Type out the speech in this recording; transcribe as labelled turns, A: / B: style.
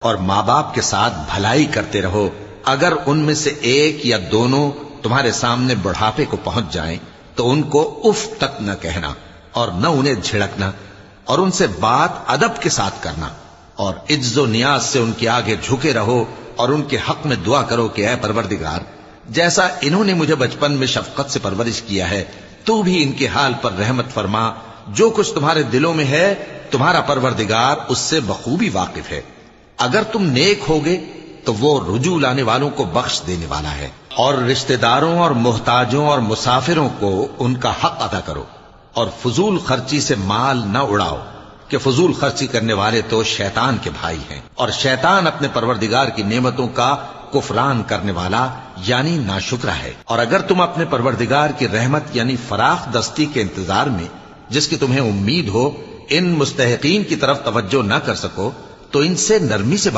A: اور ماں باپ کے ساتھ بھلائی کرتے رہو، اگر ان میں سے ایک یا دونوں تمہارے سامنے بڑھاپے کو پہنچ جائیں تو ان کو اف تک نہ کہنا اور نہ انہیں جھڑکنا، اور ان سے بات ادب کے ساتھ کرنا، اور عجز و نیاز سے ان کے آگے جھکے رہو اور ان کے حق میں دعا کرو کہ اے پروردگار، جیسا انہوں نے مجھے بچپن میں شفقت سے پرورش کیا ہے تو بھی ان کے حال پر رحمت فرما، جو کچھ تمہارے دلوں میں ہے تمہارا پروردگار اس سے بخوبی واقف ہے، اگر تم نیک ہوگے تو وہ رجوع لانے والوں کو بخش دینے والا ہے، اور رشتہ داروں اور محتاجوں اور مسافروں کو ان کا حق ادا کرو، اور فضول خرچی سے مال نہ اڑاؤ کہ فضول خرچی کرنے والے تو شیطان کے بھائی ہیں، اور شیطان اپنے پروردگار کی نعمتوں کا کفران کرنے والا یعنی ناشکرا ہے۔ اور اگر تم اپنے پروردگار کی رحمت یعنی فراخ دستی کے انتظار میں جس کی تمہیں امید ہو ان مستحقین کی طرف توجہ نہ کر سکو تو ان سے نرمی سے